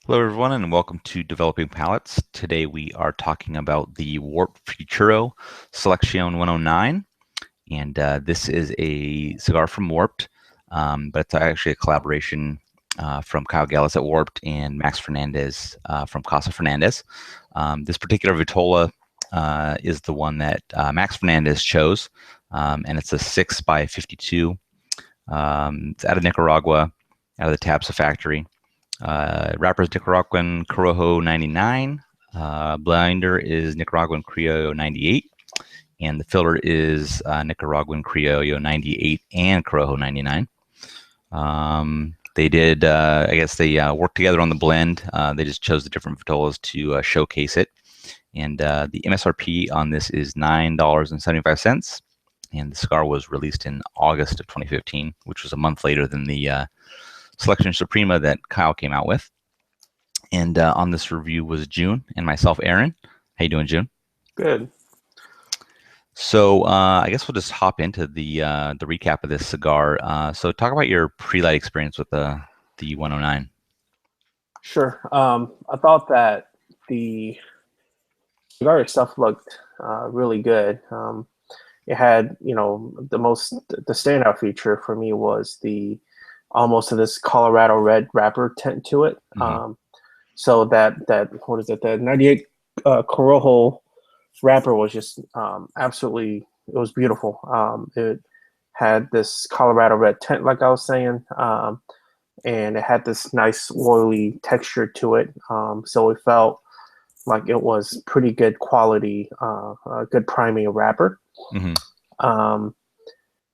Hello, everyone, and welcome to Developing Palates. Today we are talking about the Warped Futuro Selección 109, and this is a cigar from Warped, but it's actually a collaboration from Kyle Gallis at Warped and Max Fernandez from Casa Fernandez. This particular Vitola is the one that Max Fernandez chose, and it's a 6 by 52. It's out of Nicaragua, out of the Tabsa factory. Wrapper is Nicaraguan Corojo 99. Blinder is Nicaraguan Criollo 98. And the filler is Nicaraguan Criollo 98 and Corojo 99. They did, I guess they worked together on the blend. They just chose the different vitolas to showcase it. And the MSRP on this is $9.75. And the cigar was released in August of 2015, which was a month later than the Selection Suprema that Kyle came out with. And on this review was Jiunn and myself, Aaron. How you doing, Jiunn? Good. So I guess we'll just hop into the recap of this cigar. So talk about your pre-light experience with the 109. Sure. I thought that the cigar itself looked really good. It had, the standout feature for me was the almost this Colorado red wrapper tint to it. Mm-hmm. So that what is it? The 98 Corojo wrapper was just absolutely, it was beautiful. It had this Colorado red tint, like I was saying, and it had this nice oily texture to it. So it felt like it was pretty good quality, good priming wrapper. Mm-hmm.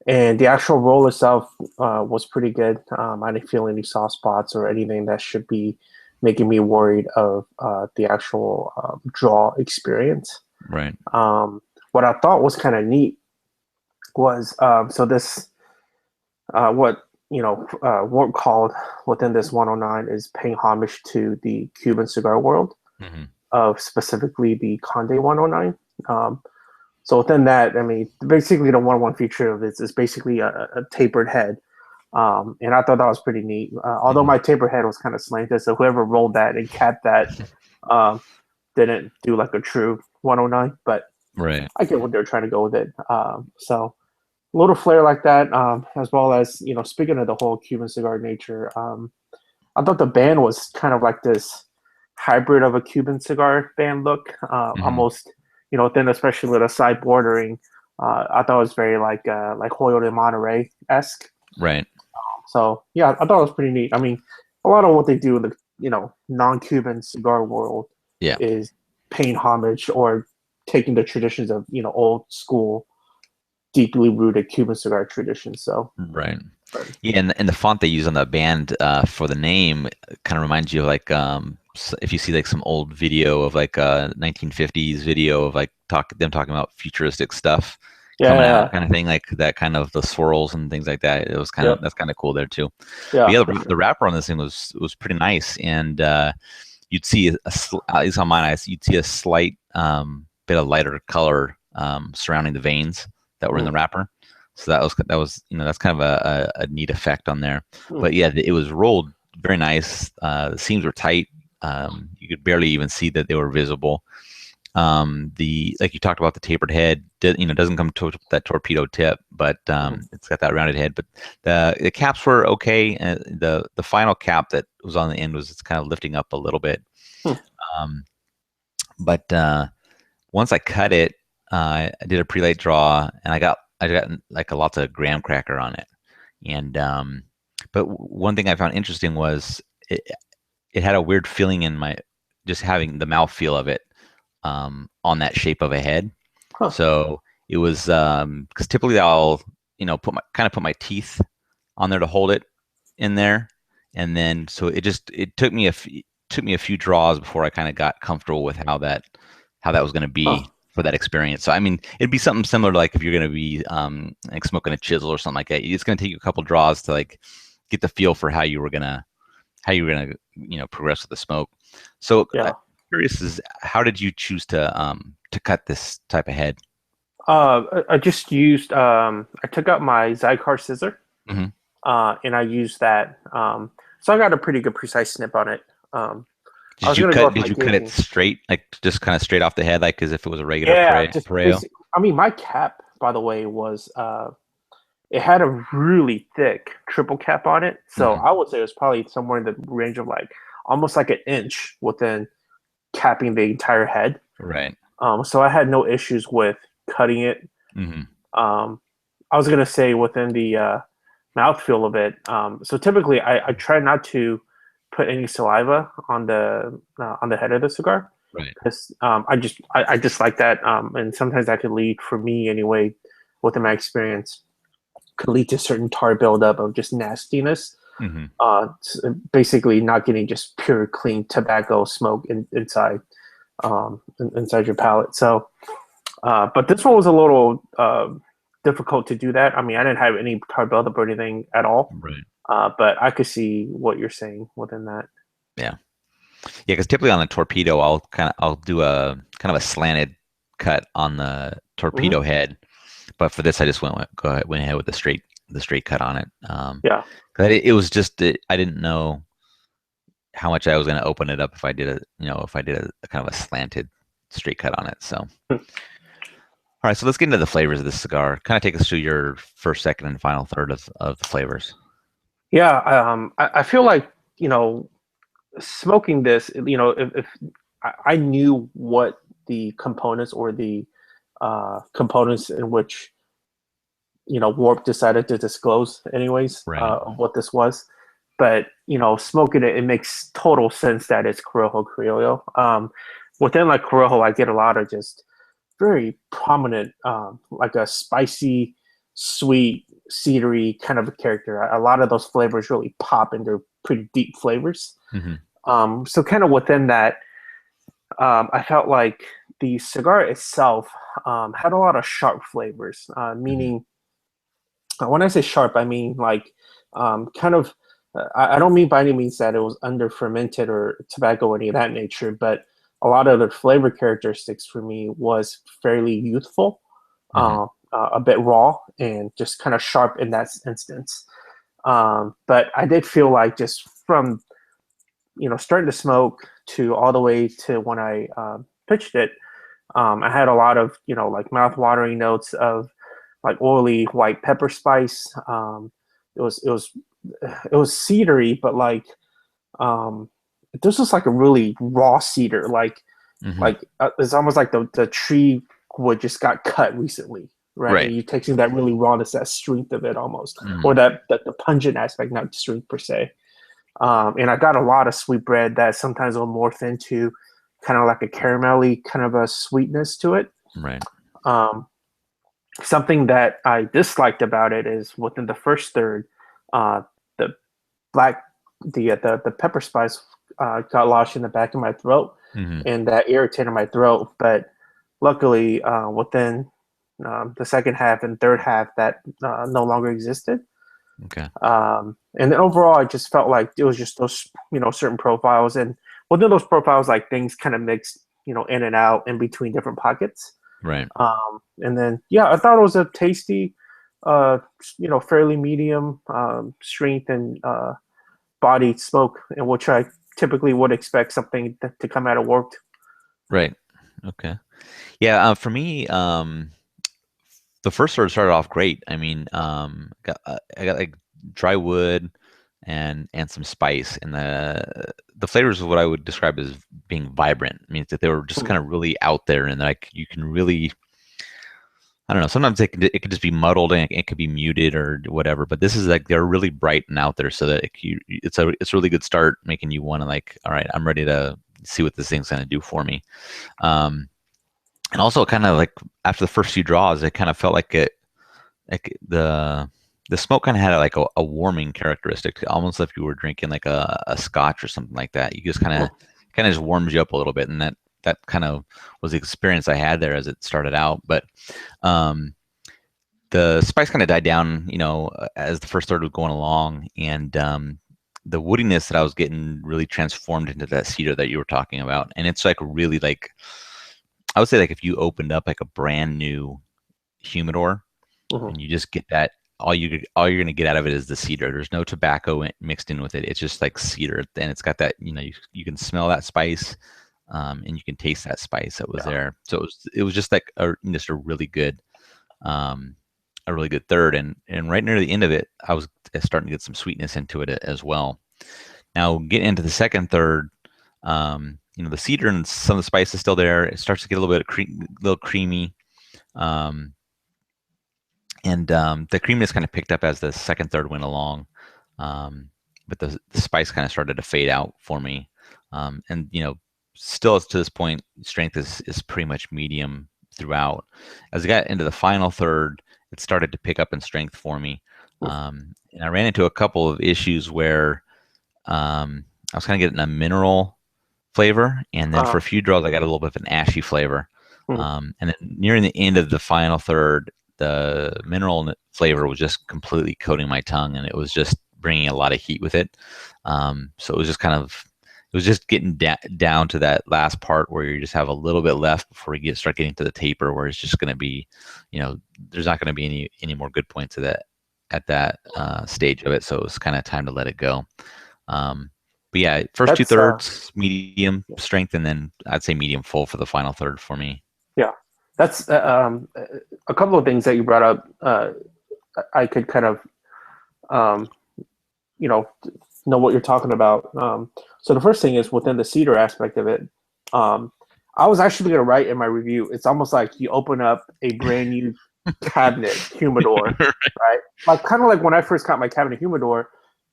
And the actual roll itself was pretty good. I didn't feel any soft spots or anything that should be making me worried of the actual draw experience. Right. What I thought was kind of neat was so this what Warp called within this 109 is paying homage to the Cuban cigar world, Mm-hmm. of specifically the Conde 109. So within that, I mean, basically the 101 feature of this is basically a tapered head. And I thought that was pretty neat. Although Mm-hmm. my tapered head was kind of slanted, so whoever rolled that and capped that didn't do like a true 109, but Right. I get what they're trying to go with it. So a little flair like that, as well as, speaking of the whole Cuban cigar nature, I thought the band was kind of like this hybrid of a Cuban cigar band look, Mm-hmm. almost, then especially with a side bordering. I thought it was very like Hoyo de Monterey esque. Right. So yeah, I thought it was pretty neat. I mean, a lot of what they do in the non-Cuban cigar world Yeah. is paying homage or taking the traditions of old school, deeply rooted Cuban cigar traditions. So Right. but, Yeah, and the font they use on the band for the name kind of reminds you of like if you see like some old video of like 1950s video of like them talking about futuristic stuff coming out yeah, kind of thing, like that kind of the swirls and things like that. It was kind of yep, that's kind of cool there too. But yeah, yeah, for the sure. wrapper on this thing was pretty nice, and you'd see at least on mine eyes, you'd see a slight bit of lighter color surrounding the veins that were in the Mm, wrapper. So that was that's kind of a neat effect on there. mm, But yeah, it was rolled very nice. The seams were tight. You could barely even see that they were visible. The like you talked about the tapered head, doesn't come to that torpedo tip, but mm, it's got that rounded head. But the caps were okay. The final cap that was on the end was it's kind of lifting up a little bit. mm. Um, but once I cut it, I did a pre-light draw, and I got like a lots of graham cracker on it. And but one thing I found interesting was it had a weird feeling in my just having the mouth feel of it on that shape of a head. Huh. So it was because typically I'll put my teeth on there to hold it in there, and then so it took me a few draws before I kind of got comfortable with how that was going to Huh. be for that experience. So I mean, it'd be something similar to like if you're going to be like smoking a chisel or something like that. It's going to take you a couple draws to like get the feel for how you were gonna progress with the smoke. So I'm Yeah. curious is how did you choose to cut this type of head? I just used I took out my Zycar scissor, Hmm. and I used that. So I got a pretty good precise snip on it. I was gonna go with Did my you cut it casing. straight, like just kind of straight off the head, like as if it was a regular Yeah, just Pareo? basic. I mean, my cap, by the way, was it had a really thick triple cap on it, so Hmm. I would say it was probably somewhere in the range of like almost like an inch within capping the entire head. Right. So I had no issues with cutting it. Hmm. Um, I was gonna say within the mouthfeel of it. So typically, I try not to put any saliva on the head of the cigar Right. because I just like that, and sometimes that could lead for me anyway, within my experience, could lead to certain tar buildup of just nastiness. Hmm. Basically, not getting just pure clean tobacco smoke inside your palate. So, but this one was a little difficult to do that. I mean, I didn't have any tar buildup or anything at all, Right. but I could see what you're saying within that. Yeah. Yeah, because typically on the torpedo, I'll do a kind of a slanted cut on the Hmm. torpedo head, but for this, I just went ahead with the straight cut on it. Yeah. 'Cause it was just I didn't know how much I was going to open it up if I did a kind of a slanted straight cut on it. So, all right, so let's get into the flavors of this cigar. Kind of take us through your first, second, and final third of the flavors. Yeah. I feel like, smoking this, if I knew what the components or the components in which Warp decided to disclose, anyways, Right. of what this was. But smoking it, it makes total sense that it's Corojo Criollo. Within like Corojo, I get a lot of just very prominent, like a spicy, sweet, cedary kind of a character. A lot of those flavors really pop, and they're pretty deep flavors. Hmm. So kind of within that, I felt like the cigar itself had a lot of sharp flavors, Hmm. meaning when I say sharp, I mean like kind of. I don't mean by any means that it was under fermented or tobacco or any of that nature, but a lot of the flavor characteristics for me was fairly youthful, Hmm. a bit raw, and just kind of sharp in that instance. But I did feel like just from starting to smoke to all the way to when I pitched it, I had a lot of like mouth-watering notes of like oily white pepper spice. It was it was it was cedary, but like um, this was like a really raw cedar. Hmm. It's almost like the tree wood just got cut recently, right? Right. And you're tasting that really rawness, that strength of it almost, or Hmm. that the pungent aspect, not strength per se. And I got a lot of sweet bread that sometimes will morph into kind of like a caramelly kind of a sweetness to it. Right. Um, Something that I disliked about it is within the first third, uh, the black, the pepper spice got lodged in the back of my throat, Hmm. and that irritated my throat. But luckily, within the second half and third half, that no longer existed. Okay. And then overall, I just felt like it was just those, certain profiles, and within those profiles, like things kind of mixed, in and out in between different pockets. Right. And then, yeah, I thought it was a tasty, fairly medium strength and bodied smoke, in which I typically would expect something to come out of Warped. Right. Okay. Yeah. For me, the first sort of started off great. I mean, I got like dry wood and some spice, and the flavors of what I would describe as being vibrant. I mean, that they were just Mm. kind of really out there, and like you can really, I don't know. Sometimes it could just be muddled and it could be muted or whatever. But this is like they're really bright and out there, so that it's a really good start, making you want to like, all right, I'm ready to see what this thing's gonna do for me. Um, and also kind of like after the first few draws, it kind of felt like the smoke kind of had like a warming characteristic, almost like if you were drinking like a scotch or something like that. You just kind of just warms you up a little bit, and that kind of was the experience I had there as it started out. But um, the spice kind of died down, as the first third was going along, and the woodiness that I was getting really transformed into that cedar that you were talking about, and it's like really like I would say like if you opened up like a brand new humidor Mhm. and you just get that all you're gonna get out of it is the cedar. There's no tobacco mixed in with it. It's just like cedar, and it's got that, you can smell that spice, and you can taste that spice that was there. So it was just like just a really good third, and right near the end of it, I was starting to get some sweetness into it as well. Now getting into the second third, the cedar and some of the spice is still there. It starts to get a little bit creamy. And the creaminess kind of picked up as the second third went along, but the spice kind of started to fade out for me. And still to this point, strength is pretty much medium throughout. As I got into the final third, it started to pick up in strength for me, and I ran into a couple of issues where I was kind of getting a mineral flavor, and then for a few draws I got a little bit of an ashy flavor. And then nearing the end of the final third, the mineral flavor was just completely coating my tongue, and it was just bringing a lot of heat with it. So it was just getting down to that last part where you just have a little bit left before you start getting to the taper, where it's just going to be, there's not going to be any more good points at that stage of it. So it was kind of time to let it go. But yeah, first 2/3 medium strength, and then I'd say medium full for the final third for me. Yeah, that's a couple of things that you brought up. I could kind of, know what you're talking about. So the first thing is within the cedar aspect of it. I was actually going to write in my review, it's almost like you open up a brand new cabinet humidor, right? Like kind of like when I first got my cabinet humidor,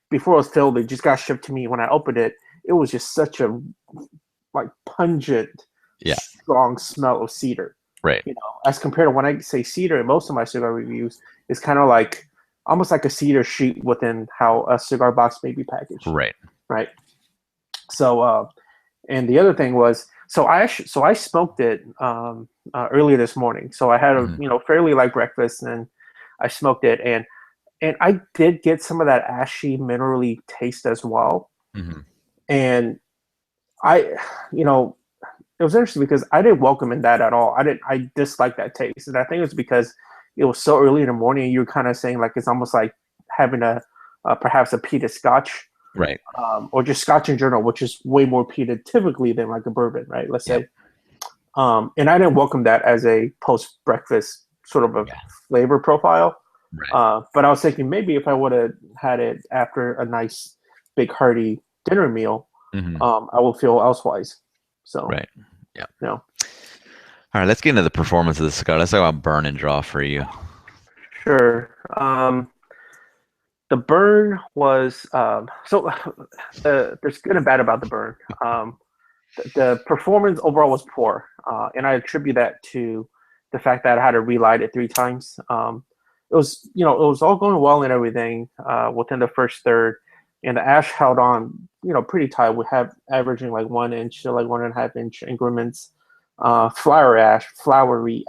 before it was filled, it just got shipped to me. When I opened it, it was just such a pungent, strong smell of cedar. Right. As compared to when I say cedar in most of my cigar reviews, it's kind of like almost like a cedar sheet within how a cigar box may be packaged. Right. Right. So, and the other thing was, so I smoked it earlier this morning. So I had a fairly light breakfast, and I smoked it, and I did get some of that ashy minerally taste as well. And it was interesting because I didn't welcome in that at all. I disliked that taste. And I think it was because it was so early in the morning, and you were kind of saying like it's almost like having perhaps a peated scotch. Right. Or just scotch in general, which is way more peated typically than like a bourbon, right? Let's say. And I didn't welcome that as a post-breakfast sort of a flavor profile. Right. But I was thinking maybe if I would have had it after a nice big hearty dinner meal, I will feel elsewise. So right. Yeah. All right, let's get into the performance of the cigar. Let's talk about burn and draw for you. Sure. The burn was so there's good and bad about the burn. The performance overall was poor, and I attribute that to the fact that I had to relight it 3 times. It was all going well and everything within the first third, and the ash held on pretty tight. We have averaging like 1 inch to like 1.5 inch increments. Flowery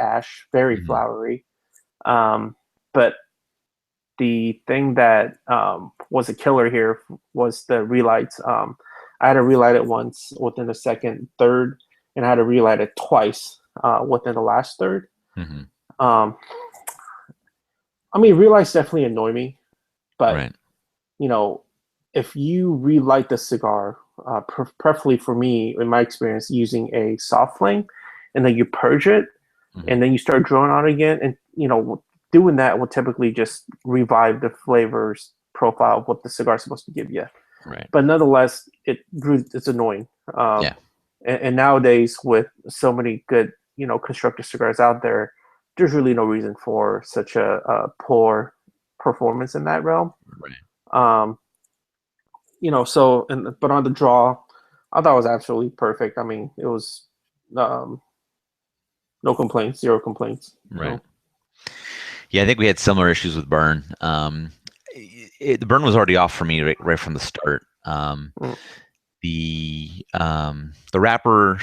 ash, very flowery. But the thing that was a killer here was the relights. I had to relight it once within the second third, and I had to relight it twice within the last third. Relights definitely annoy me, but if you relight the cigar, preferably for me, in my experience, using a soft flame, and then you purge it, and then you start drawing on it again, and doing that will typically just revive the flavors profile of what the cigar is supposed to give you. Right. But nonetheless, it's annoying. And nowadays, with so many good, constructed cigars out there, there's really no reason for such a poor performance in that realm. Right. But on the draw, I thought it was absolutely perfect. I mean, it was no complaints, 0 complaints. Right. Yeah, I think we had similar issues with burn. The burn was already off for me right from the start. The wrapper,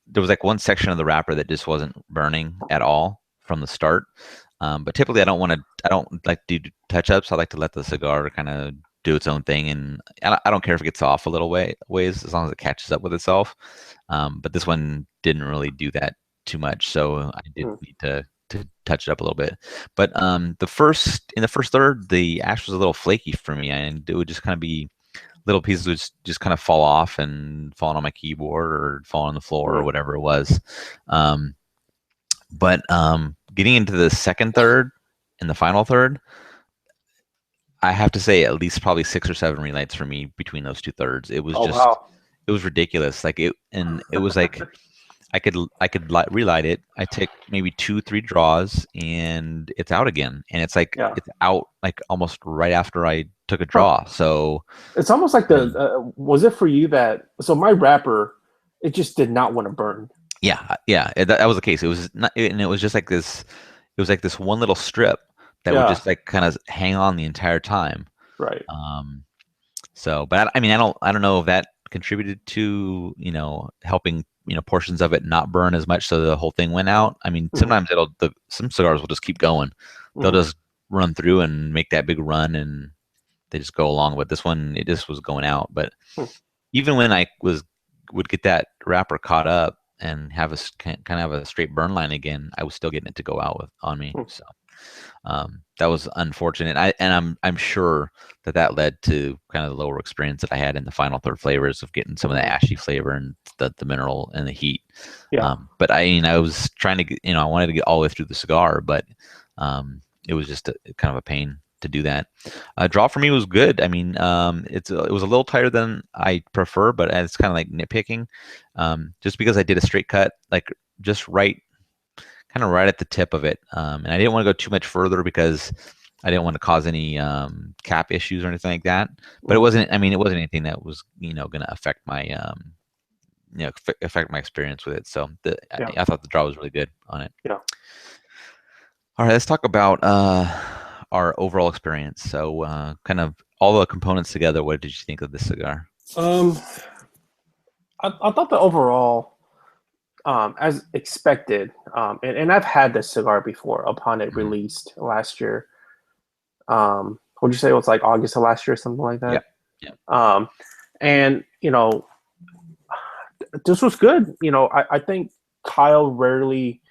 there was like one section of the wrapper that just wasn't burning at all from the start. But typically, I don't like to do touch-ups. I like to let the cigar kind of do its own thing, and I don't care if it gets off a little ways as long as it catches up with itself. But this one didn't really do that too much, so I did need to to touch it up a little bit. But in the first third, the ash was a little flaky for me, and it would just kind of be little pieces would just kind of fall off and fall on my keyboard or fall on the floor or whatever it was. But getting into the second third and the final third, I have to say at least probably 6 or 7 relights for me between those two thirds. It was it was ridiculous. Like it was like I could relight it. I take maybe 2-3 draws and it's out again. And it's like it's out like almost right after I took a draw. So it's almost like was it for you that my wrapper, it just did not want to burn. Yeah, that was the case. It was not, and it was just like this. It was like this one little strip that would just like kind of hang on the entire time. Right. So, but I mean, I don't know if that contributed to helping portions of it not burn as much, so the whole thing went out. I mean, sometimes some cigars will just keep going. They'll just run through and make that big run, and they just go along. But this one, it just was going out. But even when I would get that wrapper caught up and have a kind of have a straight burn line again, I was still getting it to go out on me. So that was unfortunate. I'm sure that led to kind of the lower experience that I had in the final third flavors of getting some of the ashy flavor and the mineral and the heat. But I was trying to get, I wanted to get all the way through the cigar, but it was just kind of a pain to do that. Draw for me was good. I mean, it was a little tighter than I prefer, but it's kind of like nitpicking. Just because I did a straight cut, like just right at the tip of it, and I didn't want to go too much further because I didn't want to cause any cap issues or anything like that. But it wasn't. I mean, it wasn't anything that was going to affect my affect my experience with it. So I thought the draw was really good on it. Yeah. All right, let's talk about our overall experience. So, kind of all the components together. What did you think of this cigar? I thought the overall, as expected, and I've had this cigar before upon it released last year. Would you say it was like August of last year, something like that? Yeah. And this was good. I think Kyle rarely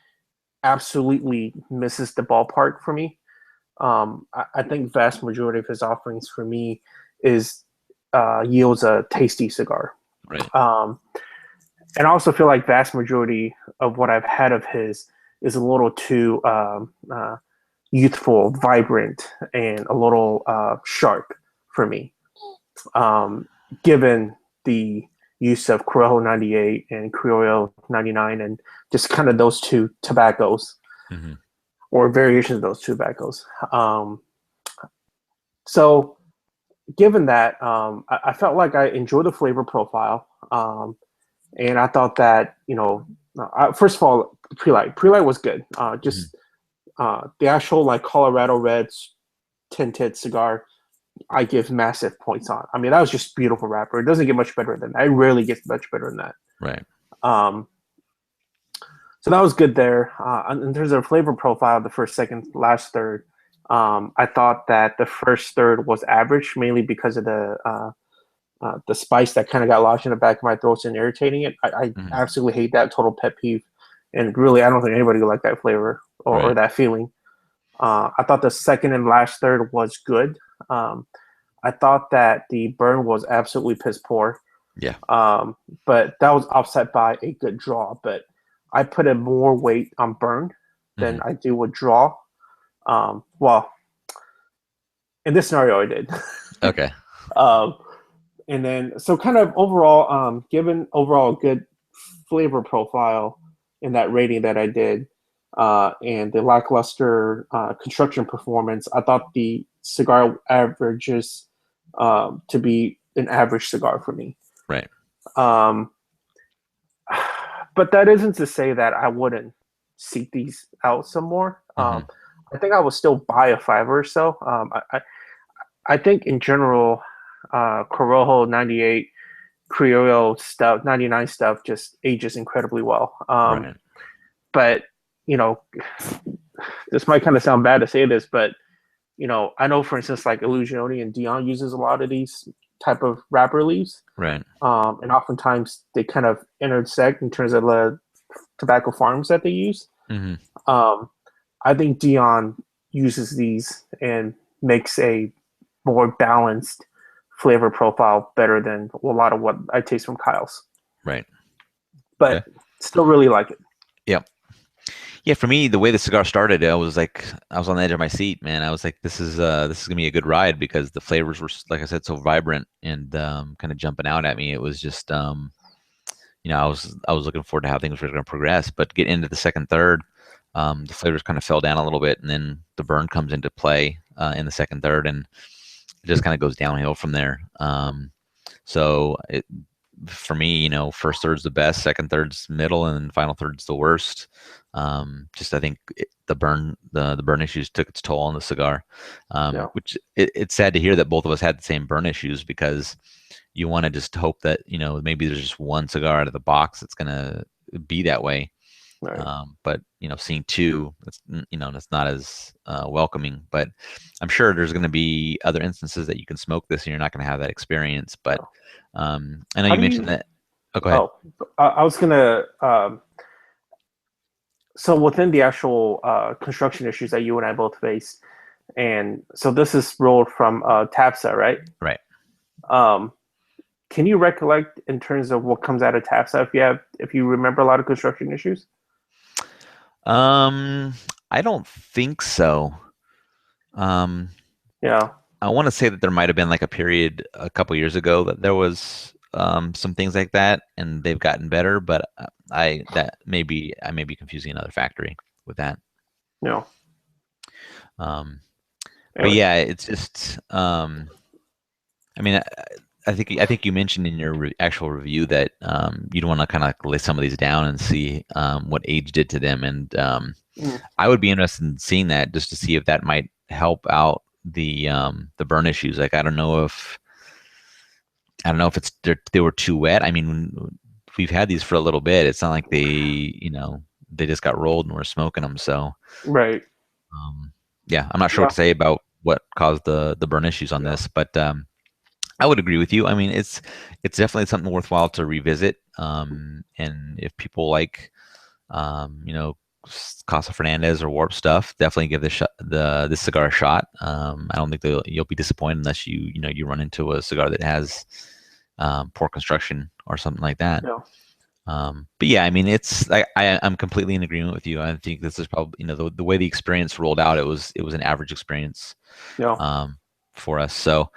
absolutely misses the ballpark for me. I think vast majority of his offerings for me yields a tasty cigar. Right. And I also feel like vast majority of what I've had of his is a little too youthful, vibrant, and a little sharp for me. Given the use of Corojo 98 and Criollo 99 and just kind of those two tobaccos. Or variations of those two tobaccos. So given that, I felt like I enjoyed the flavor profile. And I thought that, first of all, pre-light was good. The actual like Colorado Reds tinted cigar, I give massive points on. I mean, that was just beautiful wrapper. It doesn't get much better than that. It rarely gets much better than that. Right. So that was good there. In terms of flavor profile, the first, second, last third, I thought that the first third was average, mainly because of the spice that kind of got lodged in the back of my throat and irritating it. I absolutely hate that, total pet peeve. And really, I don't think anybody would like that flavor or that feeling. I thought the second and last third was good. I thought that the burn was absolutely piss poor. Yeah. But that was offset by a good draw. But I put in more weight on burn than I do with draw. Well, in this scenario, I did. Okay. And then, so kind of overall, given overall good flavor profile in that rating that I did, and the lackluster construction performance, I thought the cigar averages to be an average cigar for me. Right. But that isn't to say that I wouldn't seek these out some more. I think I would still buy a 5 or so. I think in general, Corojo 98, Criollo stuff, 99 stuff just ages incredibly well. But, this might kind of sound bad to say this, but, I know, for instance, like Illusione and Dion uses a lot of these type of wrapper leaves. Right. And oftentimes they kind of intersect in terms of the tobacco farms that they use. I think Dion uses these and makes a more balanced flavor profile better than a lot of what I taste from Kyle's. Right. But Okay. still really like it. Yep. Yeah, for me, the way the cigar started, I was on the edge of my seat, man. I was like, this is gonna be a good ride because the flavors were, like I said, so vibrant and kind of jumping out at me. It was just, I was looking forward to how things were going to progress. But getting into the second, third, the flavors kind of fell down a little bit, and then the burn comes into play in the second, third, and it just kind of goes downhill from there. So for me, first third's the best, second third's middle, and final third's the worst. Just I think the burn issues took its toll on the cigar, which it's sad to hear that both of us had the same burn issues, because you want to just hope that maybe there's just one cigar out of the box that's gonna be that way. Right. But seeing two, that's not as welcoming. But I'm sure there's going to be other instances that you can smoke this and you're not going to have that experience. But I know you mentioned that. Oh, go ahead. I was gonna. So within the actual construction issues that you and I both faced, and so this is rolled from TAPSA, right? Right. Can you recollect in terms of what comes out of TAPSA if you remember a lot of construction issues? I don't think so. Yeah. I want to say that there might have been like a period a couple years ago that there was some things like that, and they've gotten better. But I may be confusing another factory with that. No. But yeah, it's just. I mean, I think you mentioned in your actual review that you'd want to kind of lay some of these down and see what age did to them, and I would be interested in seeing that just to see if that might help out the burn issues. Like I don't know if it's they were too wet. I mean, we've had these for a little bit. It's not like they they just got rolled and we're smoking them. So right. Yeah, I'm not sure what to say about what caused the burn issues on this, but I would agree with you. I mean, it's definitely something worthwhile to revisit. And if people like, Casa Fernandez or Warp stuff, definitely give this cigar a shot. I don't think you'll be disappointed unless you run into a cigar that has poor construction or something like that. No. But yeah, I mean, I'm completely in agreement with you. I think this is probably the way the experience rolled out. It was an average experience. Yeah. For us. So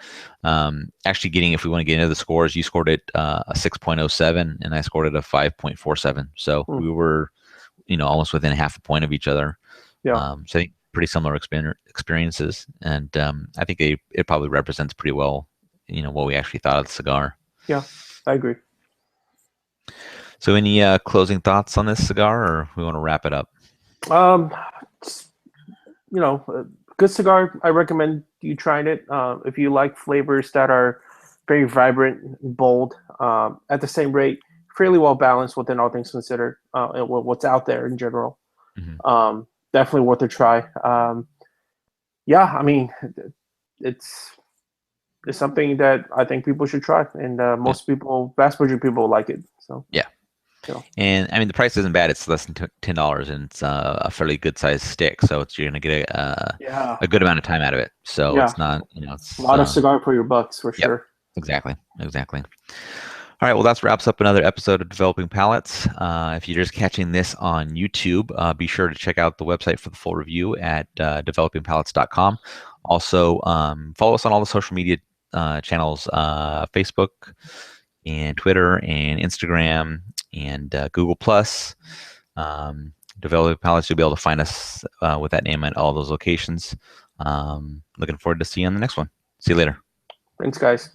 actually if we want to get into the scores, you scored it a 6.07 and I scored it a 5.47. So we were, almost within half a point of each other. Yeah. So I think pretty similar experiences. And I think it probably represents pretty well, what we actually thought of the cigar. Yeah, I agree. So any closing thoughts on this cigar, or we want to wrap it up? Good cigar. I recommend you trying it. If you like flavors that are very vibrant, bold, at the same rate, fairly well balanced within all things considered, and what's out there in general. Mm-hmm. Definitely worth a try. Yeah, I mean, it's something that I think people should try, and vast majority of people like it. So yeah. And I mean, the price isn't bad. It's less than $10, and it's a fairly good sized stick. So you're gonna get a good amount of time out of it. So it's not, it's a lot of cigar for your bucks for sure. Exactly. All right, well, that wraps up another episode of Developing Palates. If you're just catching this on YouTube, be sure to check out the website for the full review at developingpalates.com. Also, follow us on all the social media channels, Facebook and Twitter and Instagram and Google Plus. Developing Palates, you'll be able to find us with that name at all those locations. Looking forward to seeing you on the next one. See you later. Thanks, guys.